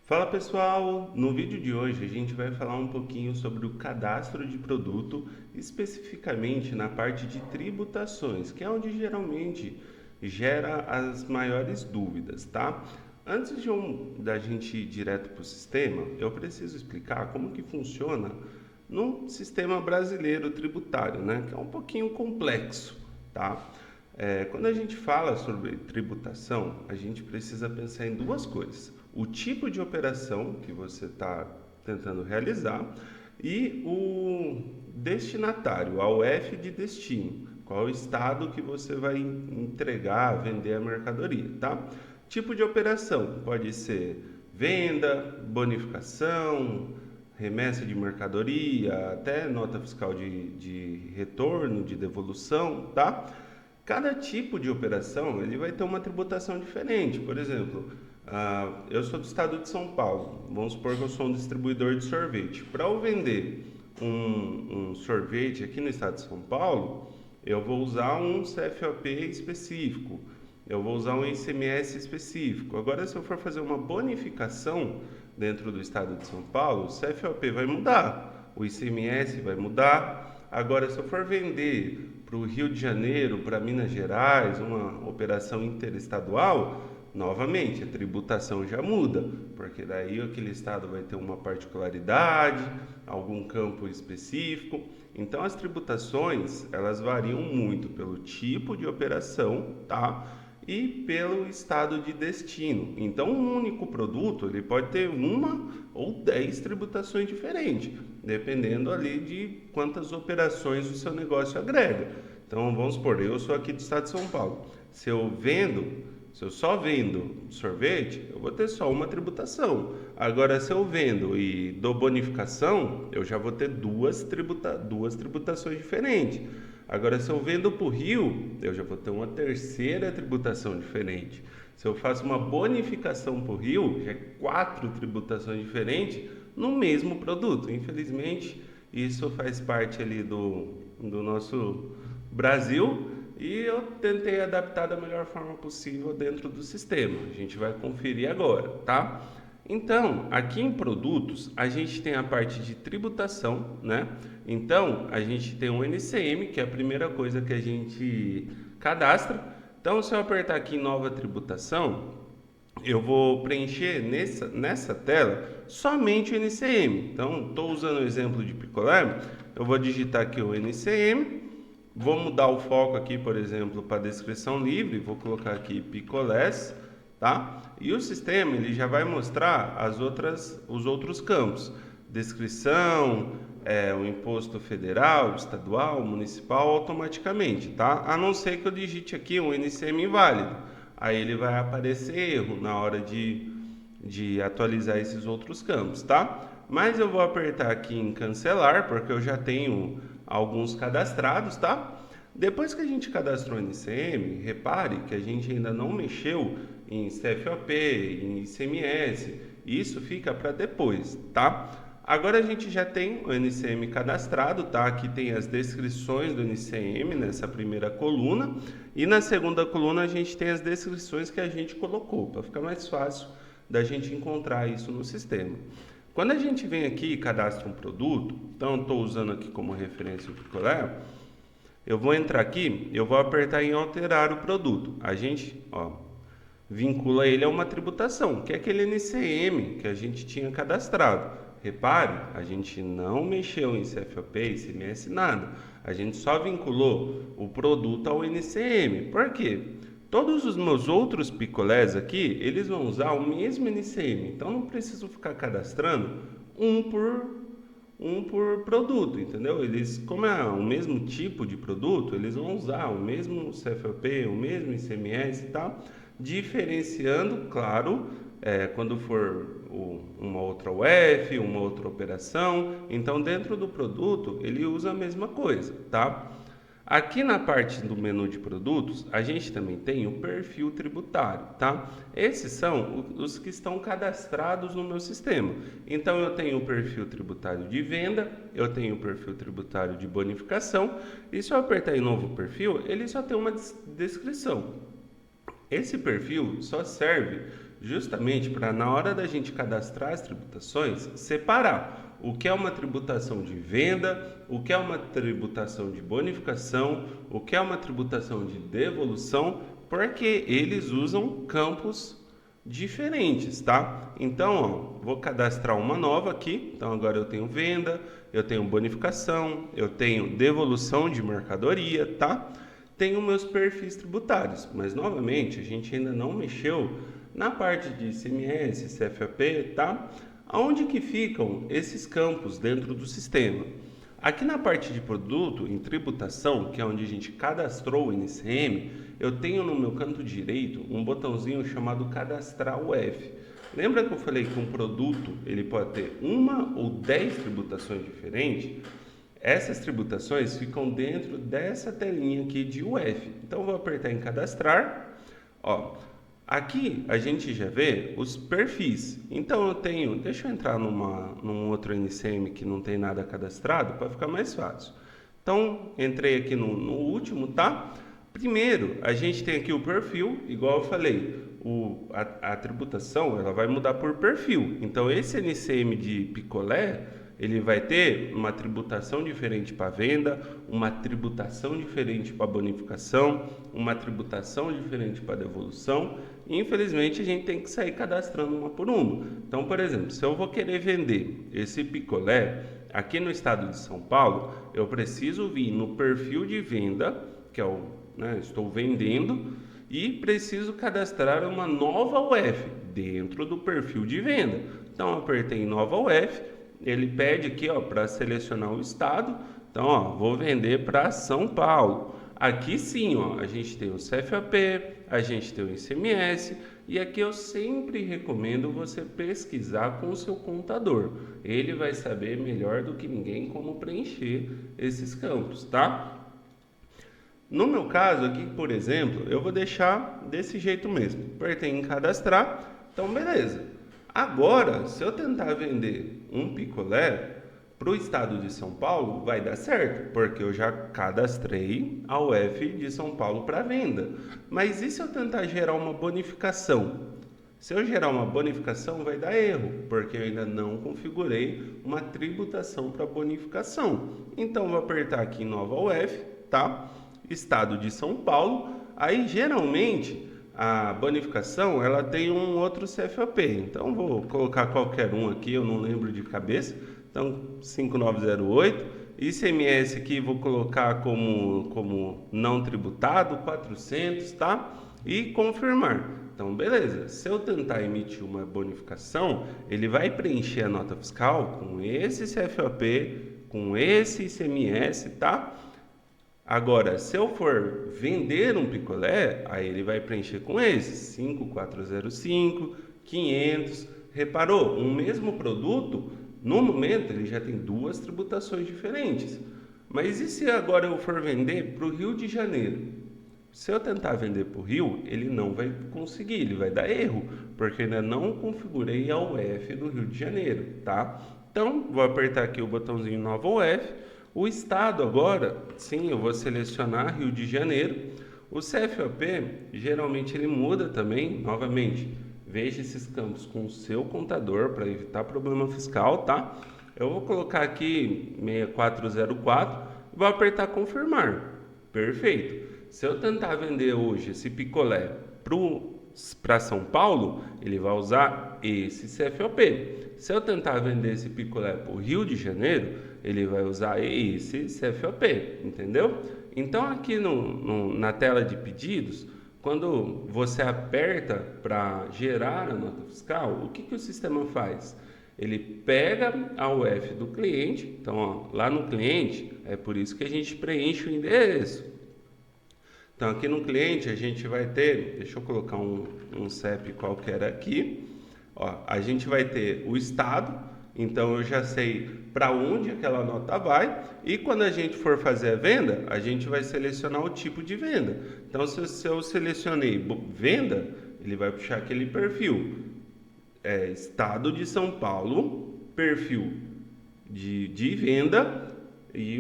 Fala pessoal, no vídeo de hoje a gente vai falar um pouquinho sobre o cadastro de produto, especificamente na parte de tributações, que é onde geralmente gera as maiores dúvidas, tá? Antes da gente ir direto para o sistema, eu preciso explicar como que funciona no sistema brasileiro tributário, né? Que é um pouquinho complexo, tá? Quando a gente fala sobre tributação, a gente precisa pensar em duas coisas: o tipo de operação que você está tentando realizar e o destinatário, a UF de destino, qual é o estado que você vai entregar, vender a mercadoria, tá? Tipo de operação pode ser venda, bonificação, remessa de mercadoria, até nota fiscal de retorno, de devolução, tá? Cada tipo de operação ele vai ter uma tributação diferente. Por exemplo, eu sou do estado de São Paulo. Vamos supor que eu sou um distribuidor de sorvete. Para eu vender um sorvete aqui no estado de São Paulo, eu vou usar um CFOP específico. Eu vou usar um ICMS específico. Agora, se eu for fazer uma bonificação dentro do estado de São Paulo, o CFOP vai mudar, o ICMS vai mudar. Agora, se eu for vender para o Rio de Janeiro, para Minas Gerais, uma operação interestadual, novamente a tributação já muda, porque daí aquele estado vai ter uma particularidade, algum campo específico. Então as tributações, elas variam muito pelo tipo de operação, tá? E pelo estado de destino. Então, um único produto ele pode ter uma ou 10 tributações diferentes, dependendo ali de quantas operações o seu negócio agrega. Então, vamos supor, eu sou aqui do estado de São Paulo. Se eu só vendo sorvete, eu vou ter só uma tributação. Agora, se eu vendo e dou bonificação, eu já vou ter duas tributações diferentes. Agora, se eu vendo para o Rio, eu já vou ter uma terceira tributação diferente. Se eu faço uma bonificação para o Rio, já é quatro tributações diferentes no mesmo produto. Infelizmente, isso faz parte ali do nosso Brasil e eu tentei adaptar da melhor forma possível dentro do sistema. A gente vai conferir agora, tá? Então, aqui em produtos, a gente tem a parte de tributação, né? Então, a gente tem um NCM, que é a primeira coisa que a gente cadastra. Então, se eu apertar aqui em nova tributação, eu vou preencher nessa tela somente o NCM. Então, estou usando o exemplo de picolé, eu vou digitar aqui o NCM, vou mudar o foco aqui, por exemplo, para descrição livre, vou colocar aqui picolés, tá? E o sistema ele já vai mostrar os outros campos: descrição, o imposto federal, estadual, municipal, automaticamente, tá? A não ser que eu digite aqui um NCM inválido, aí ele vai aparecer erro na hora de atualizar esses outros campos, tá? Mas eu vou apertar aqui em cancelar, porque eu já tenho alguns cadastrados, tá? Depois que a gente cadastrou o NCM, repare que a gente ainda não mexeu em CFOP, em ICMS, isso fica para depois, tá? Agora a gente já tem o NCM cadastrado, tá? Aqui tem as descrições do NCM nessa primeira coluna e na segunda coluna a gente tem as descrições que a gente colocou, para ficar mais fácil da gente encontrar isso no sistema. Quando a gente vem aqui e cadastra um produto, então estou usando aqui como referência o picolé, eu vou entrar aqui, eu vou apertar em alterar o produto. A gente, vincula ele a uma tributação, que é aquele NCM que a gente tinha cadastrado. Repare, a gente não mexeu em CFOP, ICMS, nada. A gente só vinculou o produto ao NCM. Por quê? Todos os meus outros picolés aqui, eles vão usar o mesmo NCM. Então não preciso ficar cadastrando um por produto, entendeu? Eles, como é o mesmo tipo de produto, eles vão usar o mesmo CFOP, o mesmo ICMS e tal, diferenciando, claro, quando for uma outra UF, uma outra operação. Então, dentro do produto, ele usa a mesma coisa, tá? Aqui na parte do menu de produtos, a gente também tem o perfil tributário, tá? Esses são os que estão cadastrados no meu sistema. Então, eu tenho o perfil tributário de venda, eu tenho o perfil tributário de bonificação, e se eu apertar em novo perfil, ele só tem uma descrição. Esse perfil só serve justamente para na hora da gente cadastrar as tributações, separar o que é uma tributação de venda, o que é uma tributação de bonificação, o que é uma tributação de devolução, porque eles usam campos diferentes, tá? Então, ó, vou cadastrar uma nova aqui. Então, agora eu tenho venda, eu tenho bonificação, eu tenho devolução de mercadoria, tá? Tenho meus perfis tributários, mas novamente a gente ainda não mexeu na parte de ICMS, CFAP, tá? Aonde que ficam esses campos dentro do sistema? Aqui na parte de produto, em tributação, que é onde a gente cadastrou o NCM, eu tenho no meu canto direito um botãozinho chamado cadastrar UF. Lembra que eu falei que um produto ele pode ter uma ou 10 tributações diferentes? Essas tributações ficam dentro dessa telinha aqui de UF. Então eu vou apertar em cadastrar. Ó, aqui a gente já vê os perfis. Então eu tenho, deixa eu entrar num outro NCM que não tem nada cadastrado para ficar mais fácil. Então entrei aqui no último, tá? Primeiro, a gente tem aqui o perfil, igual eu falei, a tributação ela vai mudar por perfil. Então, esse NCM de picolé, ele vai ter uma tributação diferente para venda, uma tributação diferente para bonificação, uma tributação diferente para devolução. E, infelizmente, a gente tem que sair cadastrando uma por uma. Então, por exemplo, se eu vou querer vender esse picolé aqui no estado de São Paulo, eu preciso vir no perfil de venda, que é estou vendendo, e preciso cadastrar uma nova UF dentro do perfil de venda. Então, apertei em nova UF, ele pede aqui para selecionar o estado. Então, vou vender para São Paulo. Aqui sim, a gente tem o CFAP, a gente tem o ICMS, e aqui eu sempre recomendo você pesquisar com o seu contador. Ele vai saber melhor do que ninguém como preencher esses campos, tá? No meu caso aqui, por exemplo, eu vou deixar desse jeito mesmo. Apertei em cadastrar, então beleza. Agora, se eu tentar vender um picolé para o estado de São Paulo, vai dar certo, porque eu já cadastrei a UF de São Paulo para venda. Mas e se eu tentar gerar uma bonificação? Se eu gerar uma bonificação, vai dar erro, porque eu ainda não configurei uma tributação para bonificação. Então, vou apertar aqui em nova UF, tá? Estado de São Paulo. Aí geralmente a bonificação ela tem um outro CFAP, então vou colocar qualquer um aqui, eu não lembro de cabeça. Então 5908, ICMS aqui vou colocar como não tributado 400, tá? E confirmar. Então beleza, se eu tentar emitir uma bonificação, ele vai preencher a nota fiscal com esse CFAP, com esse ICMS, tá? Agora, se eu for vender um picolé, aí ele vai preencher com esses 5405, 500. Reparou? Um mesmo produto, no momento, ele já tem duas tributações diferentes. Mas e se agora eu for vender para o Rio de Janeiro? Se eu tentar vender para o Rio, ele não vai conseguir, ele vai dar erro, porque ainda não configurei a UF do Rio de Janeiro, tá? Então, vou apertar aqui o botãozinho nova UF. O estado agora, sim, eu vou selecionar Rio de Janeiro. O CFOP, geralmente ele muda também, novamente, veja esses campos com o seu contador para evitar problema fiscal, tá? Eu vou colocar aqui 6404 e vou apertar confirmar. Perfeito. Se eu tentar vender hoje esse picolé para São Paulo, ele vai usar esse CFOP. Se eu tentar vender esse picolé para o Rio de Janeiro, ele vai usar esse CFOP, entendeu? Então aqui na tela de pedidos, quando você aperta para gerar a nota fiscal, o que o sistema faz? Ele pega a UF do cliente, então lá no cliente, é por isso que a gente preenche o endereço. Então aqui no cliente a gente vai ter, deixa eu colocar um CEP qualquer aqui, a gente vai ter o estado, então eu já sei para onde aquela nota vai, e quando a gente for fazer a venda, a gente vai selecionar o tipo de venda. Então se eu selecionei venda, ele vai puxar aquele perfil, estado de São Paulo, perfil de venda e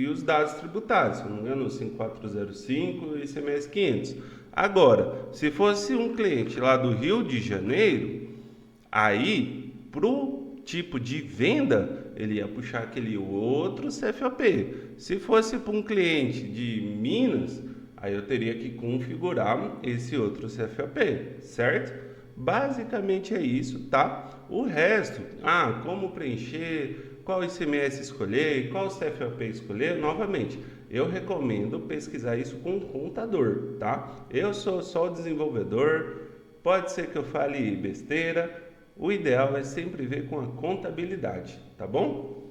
os dados tributários, se não me engano, 5405 e ICMS 500. Agora, se fosse um cliente lá do Rio de Janeiro, aí, para o tipo de venda, ele ia puxar aquele outro CFOP. Se fosse para um cliente de Minas, aí eu teria que configurar esse outro CFOP, certo? Basicamente é isso, tá? O resto, como preencher, qual ICMS escolher, qual CFOP escolher, novamente, eu recomendo pesquisar isso com um contador, tá? Eu sou só o desenvolvedor, pode ser que eu fale besteira, o ideal é sempre ver com a contabilidade, tá bom?